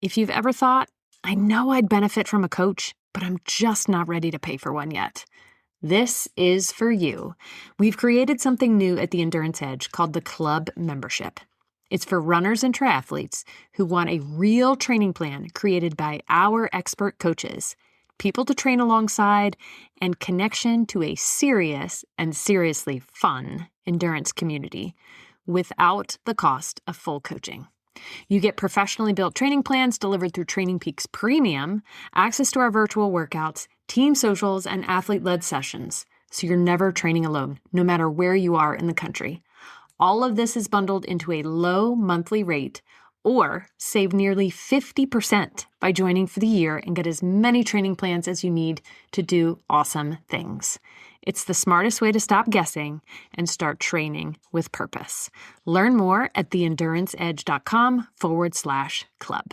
If you've ever thought, I know I'd benefit from a coach, but I'm just not ready to pay for one yet, this is for you. We've created something new at the Endurance Edge called the Club Membership. It's for runners and triathletes who want a real training plan created by our expert coaches, people to train alongside, and connection to a serious and seriously fun endurance community without the cost of full coaching. You get professionally built training plans delivered through Training Peaks Premium, access to our virtual workouts, team socials, and athlete-led sessions, so you're never training alone, no matter where you are in the country. All of this is bundled into a low monthly rate, or save nearly 50% by joining for the year and get as many training plans as you need to do awesome things. It's the smartest way to stop guessing and start training with purpose. Learn more at theenduranceedge.com/club.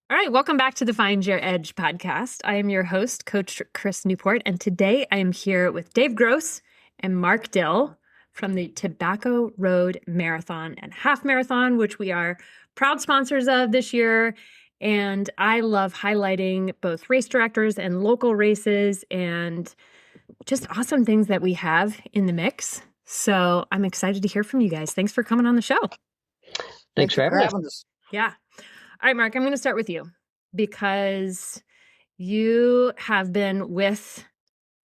All right, welcome back to the Find Your Edge podcast. I am your host, Coach Chris Newport, and today I am here with Dave Gross and Mark Dill from the Tobacco Road Marathon and Half Marathon, which we are proud sponsors of this year. And I love highlighting both race directors and local races and just awesome things that we have in the mix. So I'm excited to hear from you guys. Thanks for coming on the show. Thanks for having us. Yeah. All right, Mark, I'm going to start with you because you have been with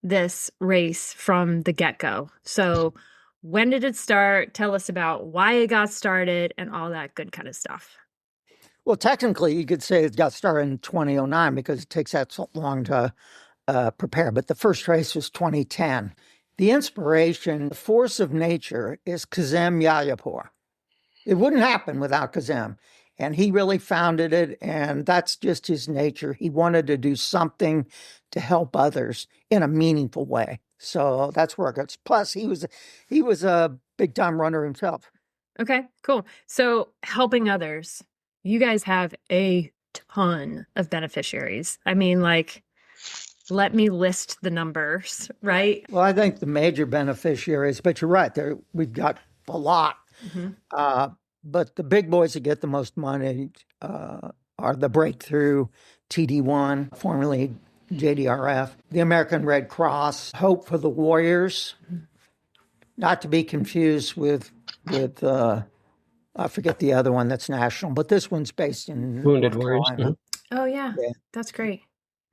this race from the get-go. So when did it start? Tell us about why it got started and all that good kind of stuff. Well, technically, you could say it got started in 2009 because it takes that so long to prepare. But the first race was 2010. The inspiration, the force of nature is Kazem Yayapour. It wouldn't happen without Kazem. And he really founded it, and that's just his nature. He wanted to do something to help others in a meaningful way. So that's where it goes. Plus, he was a big-time runner himself. Okay, cool. So helping others, you guys have a ton of beneficiaries. I mean, like, let me list the numbers, right? Well, I think the major beneficiaries, but you're right, we've got a lot. Mm-hmm. But the big boys that get the most money are the Breakthrough, TD1, formerly JDRF, the American Red Cross, Hope for the Warriors, not to be confused with I forget the other one that's national, but this one's based in Wounded Warriors. Oh, yeah. That's great.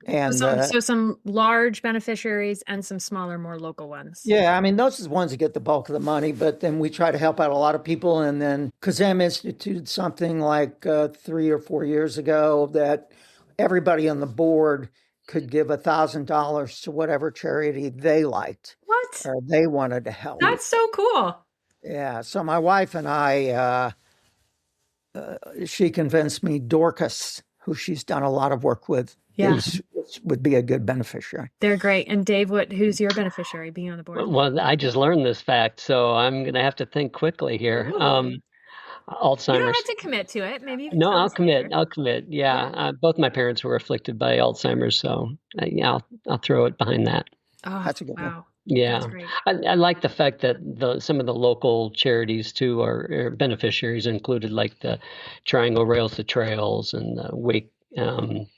And so some large beneficiaries and some smaller, more local ones. Yeah, I mean, those are the ones that get the bulk of the money, but then we try to help out a lot of people. And then Kazem instituted something like 3 or 4 years ago that everybody on the board could give $1,000 to whatever charity they liked. What? Or they wanted to help. That's so cool. Yeah, so my wife and I, she convinced me Dorcas, who she's done a lot of work with, would be a good beneficiary. They're great. And Dave, who's your beneficiary being on the board? Well, I just learned this fact, so I'm going to have to think quickly here. Alzheimer's. You don't have to commit to it. Maybe you can. No, I'll commit. I'll commit. Yeah. Both my parents were afflicted by Alzheimer's, so I'll throw it behind that. Oh, that's a good one. Yeah, I like the fact that some of the local charities too are beneficiaries included, like the Triangle Rails to Trails and the Wake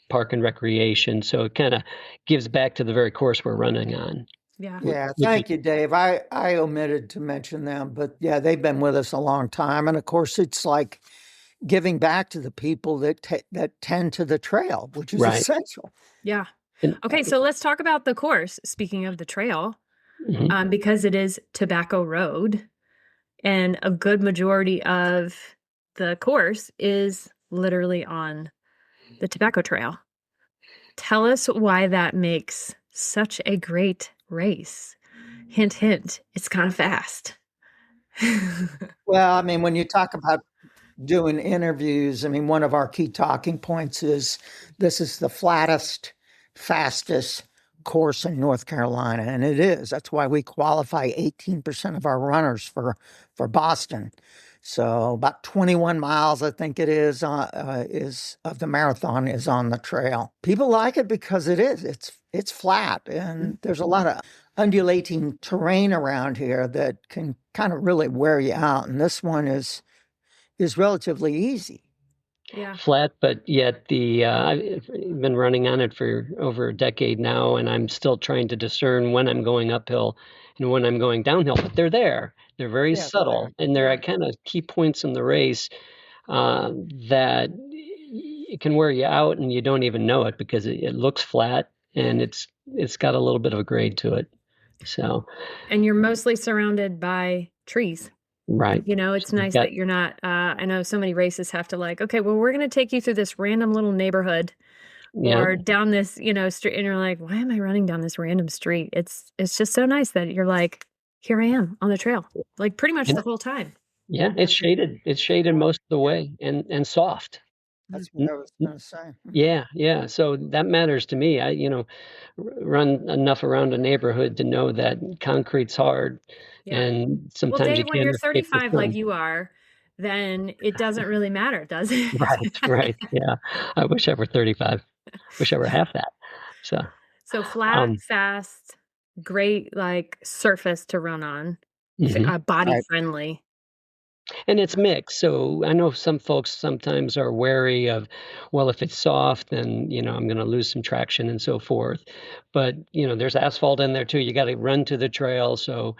Park and Recreation. So it kind of gives back to the very course we're running on. Yeah. Thank you, Dave. I omitted to mention them, but yeah, they've been with us a long time, and of course, it's like giving back to the people that tend to the trail, which is essential. Yeah. Okay, so let's talk about the course. Speaking of the trail. Mm-hmm. Because it is Tobacco Road, and a good majority of the course is literally on the Tobacco Trail. Tell us why that makes such a great race. Hint, hint, it's kind of fast. Well, I mean, when you talk about doing interviews, I mean, one of our key talking points is this is the flattest, fastest course in North Carolina, and it is. That's why we qualify 18% of our runners for Boston. So about 21 miles, I think it is of the marathon is on the trail. People like it because it is. It's flat, and there's a lot of undulating terrain around here that can kind of really wear you out. And this one is relatively easy. Yeah. flat, but yet I've been running on it for over a decade now, and I'm still trying to discern when I'm going uphill and when I'm going downhill. But they're there. They're very Yeah, they're there. subtle, and they're at kind of key points in the race that it can wear you out, and you don't even know it because it looks flat and it's got a little bit of a grade to it. So, And you're mostly surrounded by trees. right. You know, it's nice that you're not, I know so many races have to like, okay, well, we're going to take you through this random little neighborhood Yeah. or down this, you know, street. And you're like, why am I running down this random street? It's just so nice that you're like, here I am on the trail, like pretty much the whole time. Yeah, it's shaded. It's shaded most of the way and soft. That's what I was going to say. Yeah. So that matters to me. I, run enough around a neighborhood to know that concrete's hard, and Well, sometimes you Dave, when can't you're escape the 35 like sun. you are, then it doesn't really matter, does it? Right. Yeah. I wish I were 35. Wish I were half that. So flat, Um, fast, great like surface to run on, mhm. body Right. friendly. And it's mixed. So I know some folks sometimes are wary of, well, if it's soft, then, I'm going to lose some traction and so forth. But, there's asphalt in there too. You got to run to the trail. So,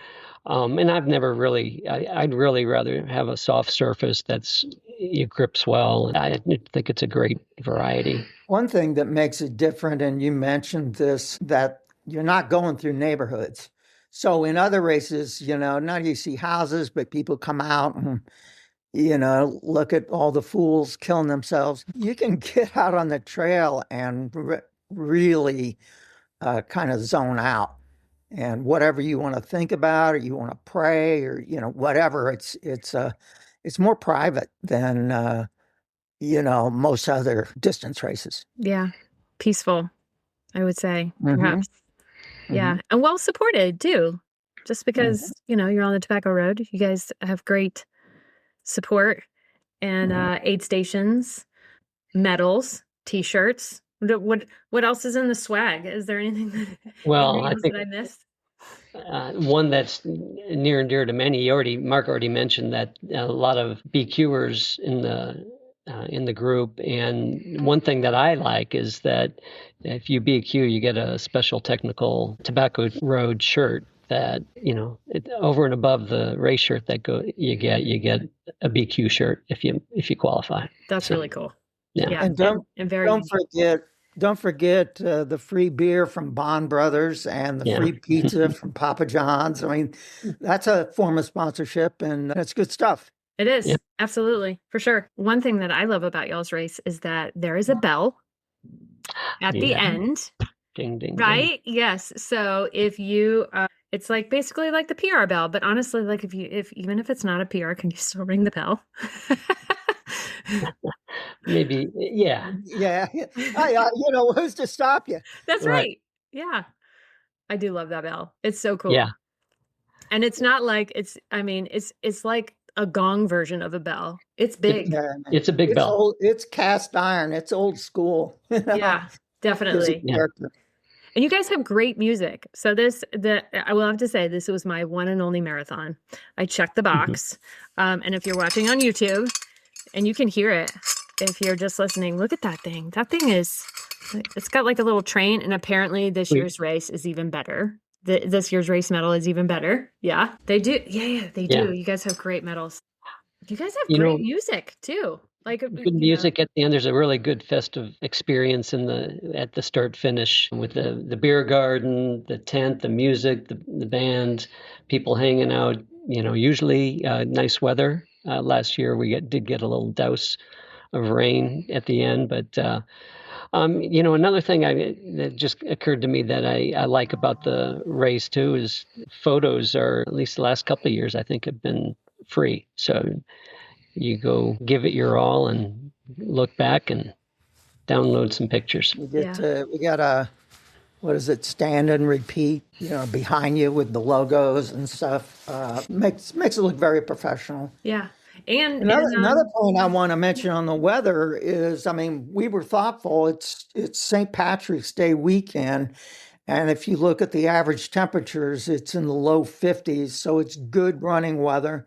and I've never really, I'd really rather have a soft surface it grips well. I think it's a great variety. One thing that makes it different, and you mentioned this, that you're not going through neighborhoods. So in other races, now you see houses, but people come out and, look at all the fools killing themselves. You can get out on the trail and really kind of zone out. And whatever you want to think about, or you want to pray, or whatever, it's more private than most other distance races. Yeah. Peaceful, I would say, Mhm. perhaps. Yeah. And well supported too. Just because, you're on the tobacco road, you guys have great support and aid stations, medals, t-shirts. What else is in the swag? Is there anything Well, anything I else think that I missed? one that's near and dear to many. Mark already mentioned that a lot of BQers in the group, and one thing that I like is that if you BQ, you get a special technical tobacco road shirt that over and above the race shirt that you get a BQ shirt if you qualify. That's really cool. Yeah. And and very don't forget the free beer from Bond Brothers and the free pizza from Papa John's. I mean, that's a form of sponsorship, and that's good stuff. It is. Absolutely. For sure. One thing that I love about y'all's race is that there is a bell at the end. Ding, ding, right? Ding. Yes. So if you, it's like basically like the PR bell, but honestly, like even if it's not a PR, can you still ring the bell? Maybe. Yeah. Yeah. Who's to stop you? That's right. Yeah. I do love that bell. It's so cool. Yeah. And it's not like it's like a gong version of a bell. It's big. It's a big bell. It's cast iron. It's old school. Yeah, definitely. Yeah. And you guys have great music. So I will have to say, this was my one and only marathon. I checked the box. And if you're watching on YouTube and you can hear it, if you're just listening, look at that thing. That thing it's got like a little train. And apparently this year's race is even better. This year's race medal is even better. Yeah, they do. Yeah, they do. Yeah. You guys have great medals. You guys have great music too. Like good music at the end. There's a really good festive experience at the start finish with the beer garden, the tent, the music, the band, people hanging out. Usually nice weather. Last year we did get a little douse of rain at the end, but. Another thing that just occurred to me that I like about the race too is photos are, at least the last couple of years, I think have been free. So you go give it your all and look back and download some pictures. We got a, what is it, stand and repeat, behind you with the logos and stuff. Makes it look very professional. Yeah. And another point I want to mention on the weather is, we were thoughtful. It's St. Patrick's Day weekend, and if you look at the average temperatures, it's in the low 50s, so it's good running weather.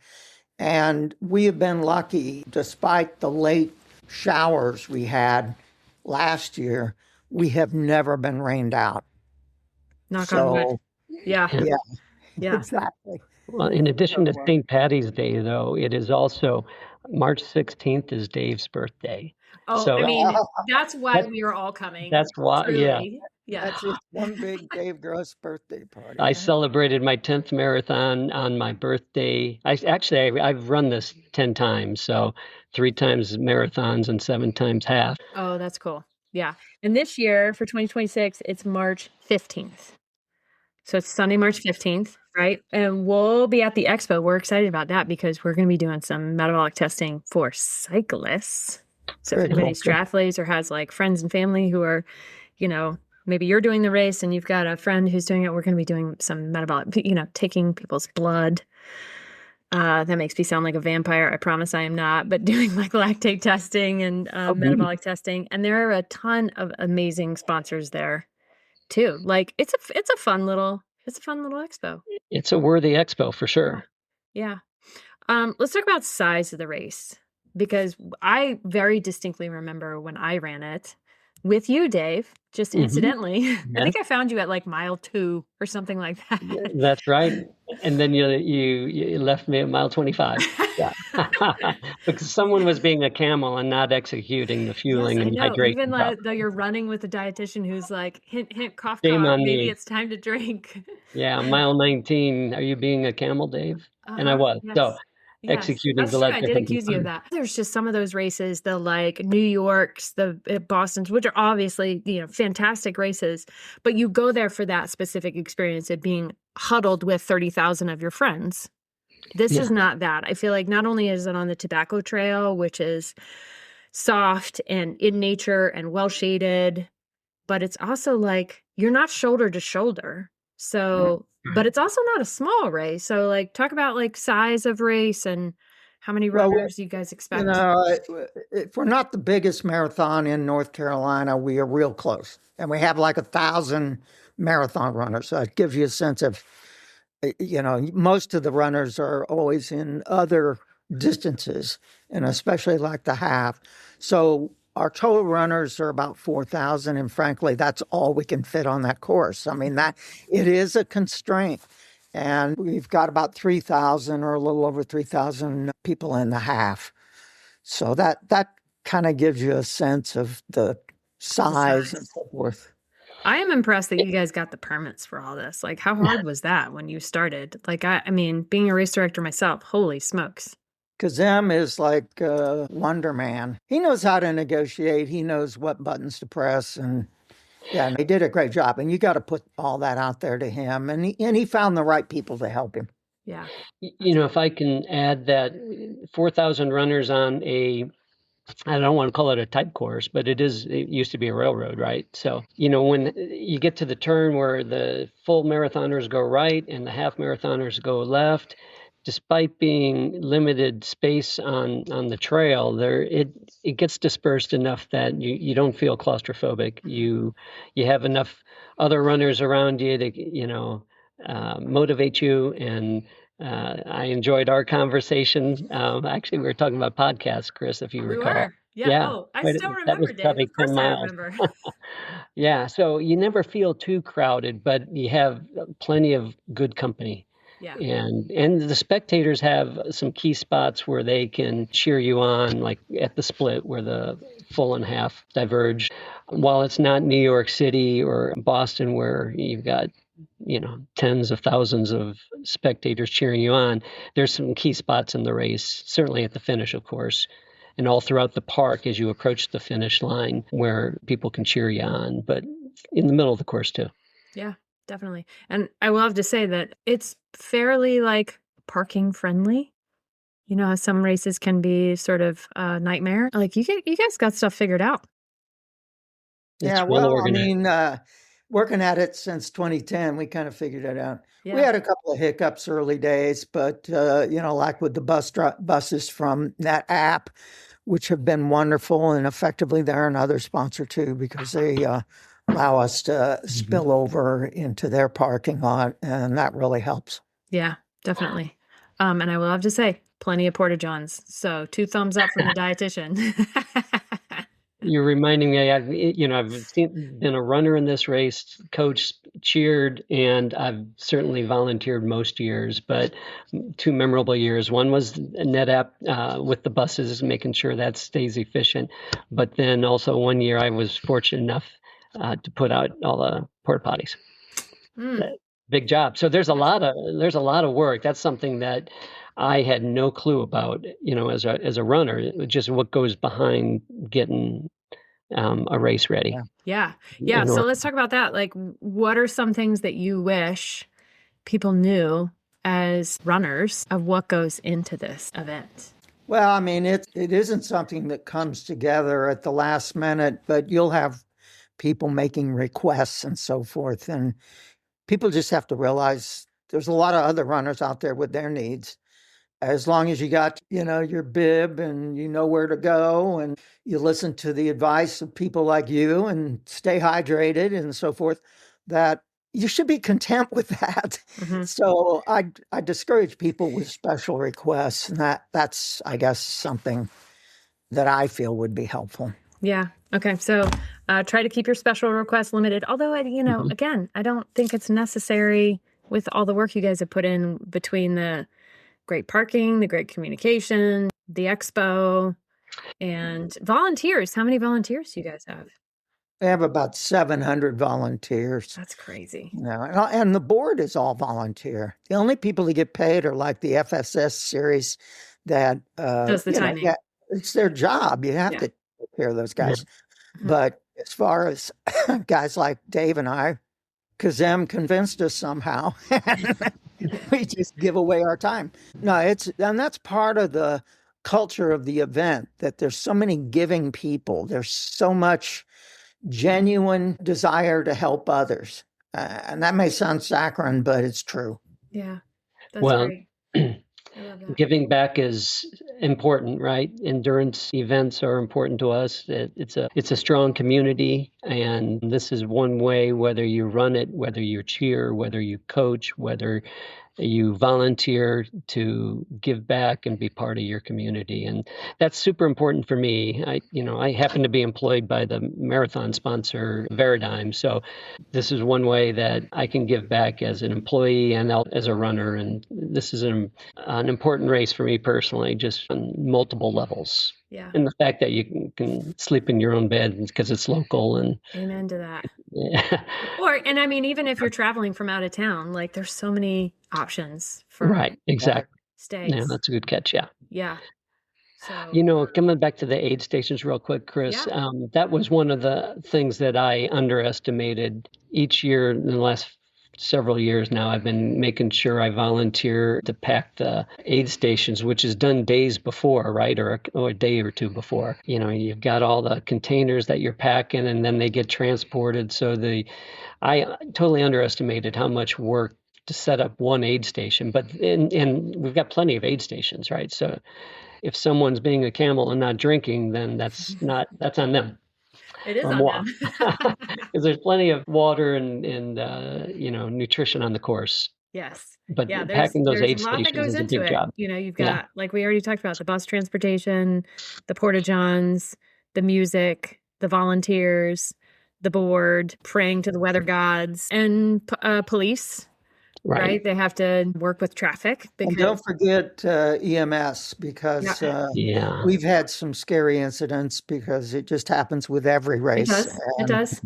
And we have been lucky, despite the late showers we had last year, we have never been rained out. Knock on wood. So, Yeah. yeah, Yeah. exactly. Well, in addition to St. Patty's Day, though, it is also March 16th is Dave's birthday. Oh, So I mean, that's why that- we are all coming. that's why, yeah. Truly. Yeah. That's just one big Dave Gross birthday party. I celebrated my 10th marathon on my birthday. I've run this 10 times, so 3 times marathons and 7 times half. Oh, that's cool. Yeah. And this year for 2026, it's March 15th. So it's Sunday, March 15th, right? And we'll be at the expo. We're excited about that because we're going to be doing some metabolic testing for cyclists. So if anybody's triathletes or has like friends and family who are, maybe you're doing the race and you've got a friend who's doing it, we're going to be doing some metabolic, taking people's blood. That makes me sound like a vampire. I promise I am not, but doing like lactate testing and metabolic testing. And there are a ton of amazing sponsors there too. Like it's a fun little expo. It's a worthy expo for sure. Yeah. Let's talk about size of the race because I very distinctly remember when I ran it with you, Dave, just incidentally. Yeah. I think I found you at like mile 2 or something like that. That's right. And then you left me at mile 25. Yeah. Because someone was being a camel and not executing the fueling and hydration. Even though you're running with a dietitian who's like, hint, hint, cough, Shame cough, on maybe me. it's time to drink. Yeah, mile 19. Are you being a camel, Dave? And I was. Yes. So Yes, executing that's the true. left. I did accuse you of that. There's just some of those races, the like New Yorks, the Bostons, which are obviously, fantastic races, but you go there for that specific experience of being huddled with 30,000 of your friends. This is not that. I feel like not only is it on the tobacco trail, which is soft and in nature and well shaded, but it's also like you're not shoulder to shoulder. So, but it's also not a small race. So like talk about like size of race and how many runners you guys expect. If we're not the biggest marathon in North Carolina, we are real close. And we have like 1,000 marathon runners. So it gives you a sense of, most of the runners are always in other distances, and especially like the half. So our total runners are about 4,000, and frankly, that's all we can fit on that course. I mean, it is a constraint, and we've got about 3,000 or a little over 3,000 people in the half. So that kind of gives you a sense of the size and so forth. I am impressed that you guys got the permits for all this. Like, how hard was that when you started? Like, I mean, being a race director myself, holy smokes. Kazem is like Wonder Man. He knows how to negotiate. He knows what buttons to press. And he did a great job. And you got to put all that out there to him. And he found the right people to help him. Yeah. If I can add that 4,000 runners on I don't want to call it a type course, but it used to be a railroad, right? So, when you get to the turn where the full marathoners go right and the half marathoners go left, despite being limited space on the trail, it gets dispersed enough that you don't feel claustrophobic. You have enough other runners around you to motivate you. And I enjoyed our conversation. Actually, we were talking about podcasts, Chris, if you recall. Were. Yeah. Oh, I still remember, that was Dave. probably Of course 10 miles. I remember. Yeah. So you never feel too crowded, but you have plenty of good company. Yeah. And the spectators have some key spots where they can cheer you on, like at the split where the full and half diverge. While it's not New York City or Boston where you've got, tens of thousands of spectators cheering you on, there's some key spots in the race, certainly at the finish, of course, and all throughout the park as you approach the finish line where people can cheer you on, but in the middle of the course too. Yeah. Definitely. And I will have to say that it's fairly like parking friendly. You know how some races can be sort of a nightmare? Like you guys got stuff figured out. Yeah, working at it since 2010, we kind of figured it out. Yeah. We had a couple of hiccups early days, but like with the buses from that app, which have been wonderful, and effectively they're another sponsor too, because they allow us to spill over into their parking lot, and that really helps. Yeah, definitely. And I will have to say, Plenty of Porta Johns. So 2 thumbs up from the dietitian. You're reminding me, I've been a runner in this race, coached, cheered, and I've certainly volunteered most years, but 2 memorable years. One was NetApp with the buses, making sure that stays efficient. But then also one year I was fortunate enough to put out all the porta potties. Big job. So there's a lot of work. That's something that I had no clue about, as a runner, just what goes behind getting a race ready. Yeah. So let's talk about that. Like, what are some things that you wish people knew as runners of what goes into this event? Well, I mean, it isn't something that comes together at the last minute, but you'll have people making requests and so forth. And people just have to realize there's a lot of other runners out there with their needs. As long as you got, your bib and you know where to go and you listen to the advice of people like you and stay hydrated and so forth, that you should be content with that. Mm-hmm. So I discourage people with special requests, and that's, I guess, something that I feel would be helpful. Yeah. Okay. So try to keep your special requests limited. Although, again, I don't think it's necessary with all the work you guys have put in between the great parking, the great communication, the expo, and volunteers. How many volunteers do you guys have? We have about 700 volunteers. That's crazy. And the board is all volunteer. The only people that get paid are like the FSS series that does the timing. It's their job. You have to take care of those guys. Mm-hmm. But as far as guys like Dave and I, Kazem convinced us somehow. We just give away our time. No, and that's part of the culture of the event, that there's so many giving people. There's so much genuine desire to help others. And that may sound saccharine, but it's true. Yeah, that's great. Giving back is important, right? Endurance events are important to us. It's a strong community, and this is one way, whether you run it, whether you cheer, whether you coach, whether you volunteer to give back and be part of your community. And that's super important for me. I happen to be employed by the marathon sponsor, Veradigm. So this is one way that I can give back as an employee and as a runner. And this is an important race for me personally, just on multiple levels. Yeah. And the fact that you can sleep in your own bed because it's local. And amen to that. Yeah. Even if you're traveling from out of town, like there's so many options for right, exactly. Stays. Yeah, that's a good catch. Yeah. Yeah. So coming back to the aid stations real quick, Chris, that was one of the things that I underestimated. Each year in the last several years now, I've been making sure I volunteer to pack the aid stations, which is done days before, right? Or a day or two before. You've got all the containers that you're packing and then they get transported. So I totally underestimated how much work to set up one aid station, but and we've got plenty of aid stations, right? So if someone's being a camel and not drinking, then that's on them. It is on them. Because there's plenty of water and nutrition on the course. Yes. But packing those aid stations is a big job. You've got, like we already talked about, the bus transportation, the Porta Johns, the music, the volunteers, the board, praying to the weather gods, and police. Right. They have to work with traffic. And don't forget EMS, because we've had some scary incidents, because it just happens with every race. It does.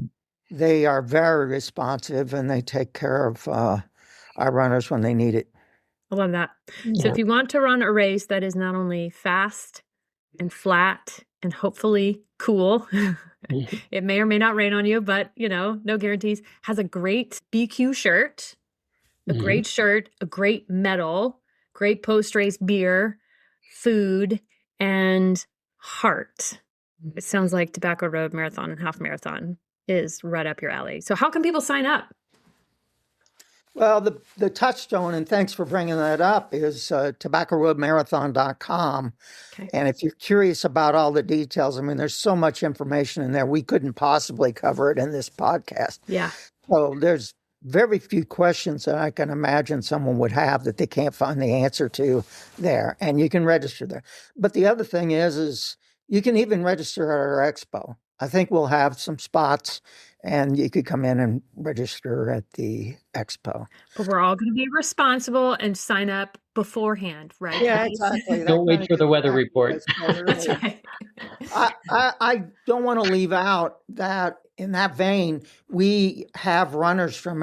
They are very responsive and they take care of our runners when they need it. I love that. Yeah. So if you want to run a race that is not only fast and flat and hopefully cool, it may or may not rain on you, but no guarantees, has a great BQ shirt. A great shirt, a great medal, great post-race beer, food, and heart. It sounds like Tobacco Road Marathon and Half Marathon is right up your alley. So how can people sign up? Well, the touchstone, and thanks for bringing that up, is tobaccoroadmarathon.com. Okay. And if you're curious about all the details, there's so much information in there. We couldn't possibly cover it in this podcast. Yeah. So there's very few questions that I can imagine someone would have that they can't find the answer to there, and you can register there. But the other thing is you can even register at our expo. I think we'll have some spots, and you could come in and register at the expo. But we're all going to be responsible and sign up beforehand, right? Yeah, guys? exactly. That Don't wait kinda for the gets weather back to report. what I said That's earlier. right. I don't want to leave out that in that vein, we have runners from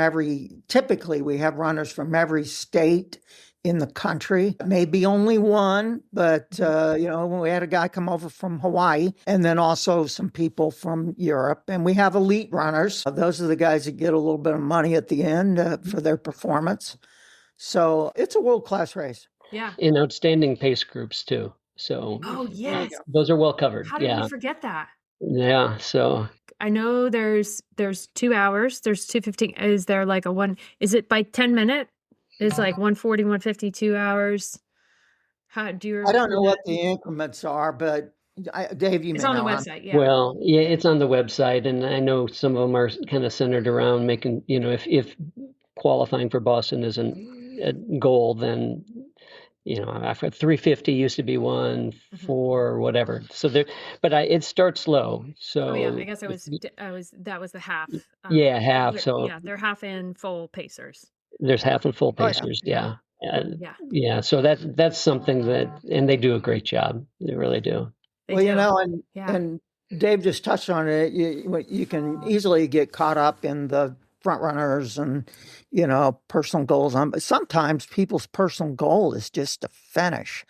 typically we have runners from every state in the country. Maybe only one, but we had a guy come over from Hawaii, and then also some people from Europe. And we have elite runners. Those are the guys that get a little bit of money at the end for their performance. So it's a world-class race. Yeah. In outstanding pace groups too. So Oh, yes. those are well covered. How did Yeah. we forget that? Yeah. So I know there's 2 hours. There's 2:15. Is there like is it by 10 minute? Is like 140, 150, 2 hours? How do you I don't know remember what that? the increments are, but Dave, you It's may on the know. website. Yeah. well, yeah, it's on the website, and I know some of them are kind of centered around making, if qualifying for Boston isn't a goal, then I've got 350 used to be one, 4, whatever. So but it starts low. So Oh yeah, I guess that was the half. Yeah, half. So Yeah, they're half and full pacers. there's half and full Oh, yeah. pacers. Yeah. Yeah. Yeah. So that's something and they do a great job. They really do. They Well, do. and Dave just touched on it. You can easily get caught up in the front runners and, personal goals. But sometimes people's personal goal is just to finish.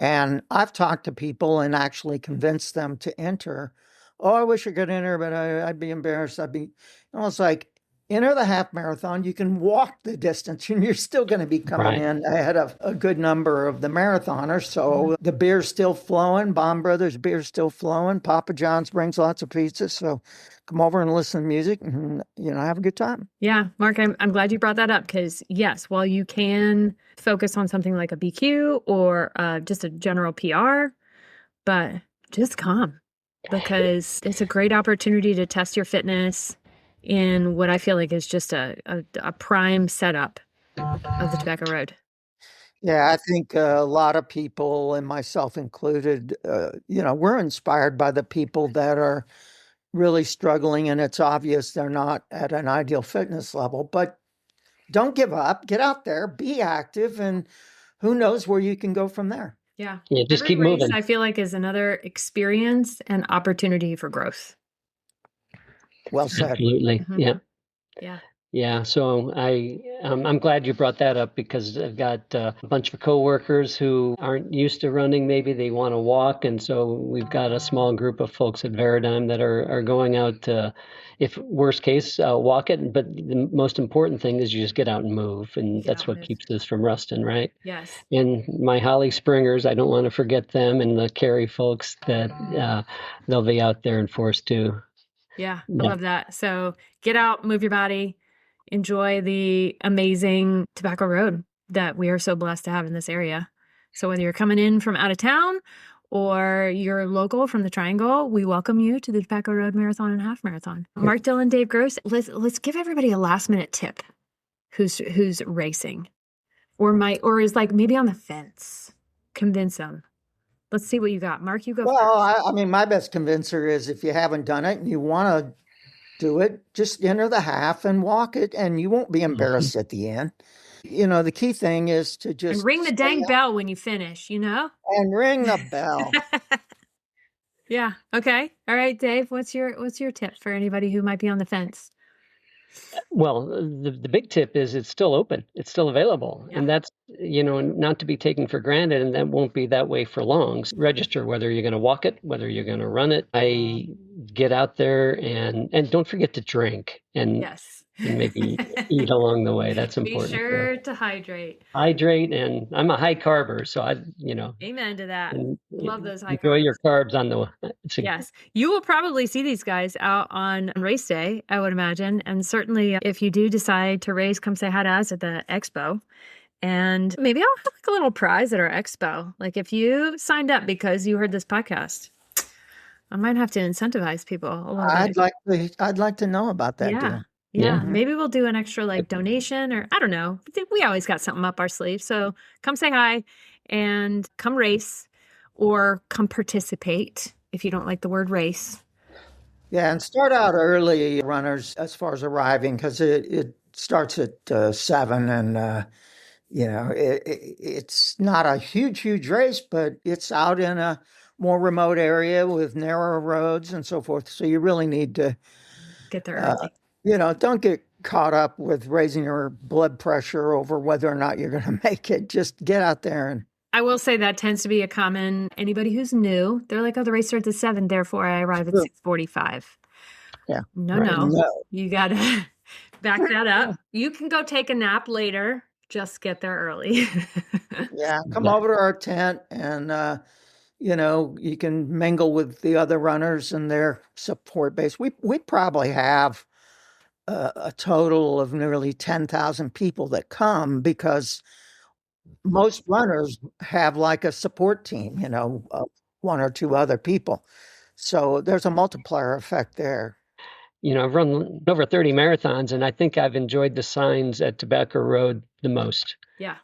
And I've talked to people and actually convinced them to enter. Oh, I wish I could enter, but I'd be embarrassed. It's like, enter the half marathon. You can walk the distance and you're still going to be coming in ahead of a good number of the marathoners. So the beer's still flowing. Bond Brothers beer's still flowing. Papa John's brings lots of pizzas. So come over and listen to music and, have a good time. Yeah, Mark, I'm glad you brought that up because yes, while you can focus on something like a BQ or just a general PR, but just come because it's a great opportunity to test your fitness in what I feel like is just a prime setup of the Tobacco Road. Yeah, I think a lot of people, and myself included, we're inspired by the people that are really struggling, and it's obvious they're not at an ideal fitness level. But don't give up. Get out there, be active, and who knows where you can go from there. Yeah. Yeah, just Every keep race, moving. I feel like is another experience and opportunity for growth. Well said. Absolutely. Mhm. Yeah. Yeah. Yeah, so I'm glad you brought that up because I've got a bunch of coworkers who aren't used to running. Maybe they want to walk, and so we've got a small group of folks at Veradigm that are going out to, if worst case, walk it. But the most important thing is you just get out and move, and that's what keeps us from rusting, right? Yes. And my Holly Springers, I don't want to forget them, and the Cary folks that they'll be out there in force too. Yeah, I love that. So get out, move your body. Enjoy the amazing Tobacco Road that we are so blessed to have in this area. So whether you're coming in from out of town or you're local from the Triangle, we welcome you to the Tobacco Road Marathon and Half Marathon. Mark Dillon, Dave Gross, let's give everybody a last minute tip who's racing or is like maybe on the fence. Convince them. Let's see what you got. Mark, you go first. Well, my best convincer is if you haven't done it and you want to do it, just enter the half and walk it, and you won't be embarrassed at the end. The key thing is to just and ring the dang bell when you finish, and ring the bell. Yeah. Okay. All right, Dave, what's your tip for anybody who might be on the fence? Well, the big tip is it's still open. It's still available. Yeah. And that's, not to be taken for granted, and that won't be that way for long. So register whether you're going to walk it, whether you're going to run it. I get out there and don't forget to drink and Yes. and maybe eat along the way. That's important. Be sure to hydrate. Hydrate, and I'm a high carber, so Amen to that. Love those high enjoy carbs. your carbs on the. Yes, you will probably see these guys out on race day, I would imagine, and certainly if you do decide to race, come say hi to us at the expo. And maybe I'll have like a little prize at our expo. Like if you signed up because you heard this podcast, I might have to incentivize people a little bit. I'd like to know about that deal. Yeah, Yeah. maybe we'll do an extra like donation, or I don't know. We always got something up our sleeve. So come say hi and come race or come participate if you don't like the word race. Yeah, and start out early, runners, as far as arriving, because it starts at 7, and it's not a huge race, but it's out in a more remote area with narrower roads and so forth. So you really need to, Get there uh, early. don't get caught up with raising your blood pressure over whether or not you're going to make it. Just get out there and I will say that tends to be a common, anybody who's new, they're like, oh, the race starts at 7, therefore I arrive at 6:45. yeah, No, Right. no. no. You got to back that up. You can go take a nap later. Just get there early. Yeah, come Yeah. over to our tent and you can mingle with the other runners and their support base. We probably have a total of nearly 10,000 people that come because most runners have like a support team, one or two other people. So there's a multiplier effect there. I've run over 30 marathons, and I think I've enjoyed the signs at Tobacco Road the most, Yeah.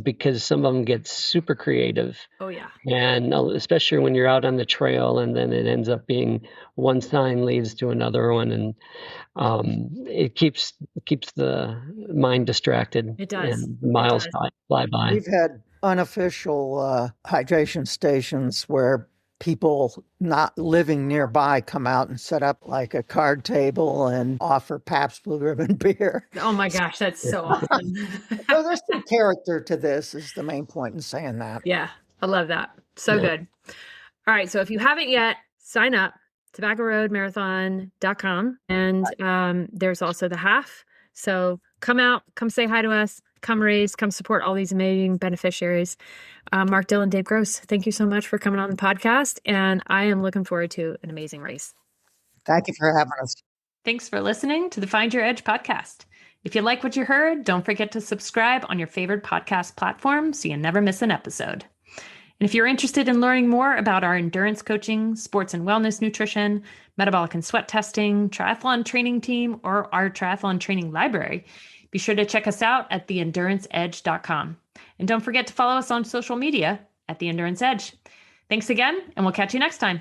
because some of them get super creative. Oh, yeah. And especially when you're out on the trail, and then it ends up being one sign leads to another one, and it keeps the mind distracted, It does. and the miles does. fly by. We've had unofficial hydration stations where people not living nearby come out and set up like a card table and offer Pabst Blue Ribbon beer. Oh my gosh, that's so awesome. So there's some character to this, is the main point in saying that. Yeah, I love that. So Yeah. good. All right, so if you haven't yet, sign up, tobaccoroadmarathon.com. And there's also the half. So come out, come say hi to us, come raise, come support all these amazing beneficiaries. Mark Dillon, Dave Gross, thank you so much for coming on the podcast. And I am looking forward to an amazing race. Thank you for having us. Thanks for listening to the Find Your Edge podcast. If you like what you heard, don't forget to subscribe on your favorite podcast platform so you never miss an episode. And if you're interested in learning more about our endurance coaching, sports and wellness nutrition, metabolic and sweat testing, triathlon training team, or our triathlon training library, be sure to check us out at theenduranceedge.com. And don't forget to follow us on social media at The Endurance Edge. Thanks again, and we'll catch you next time.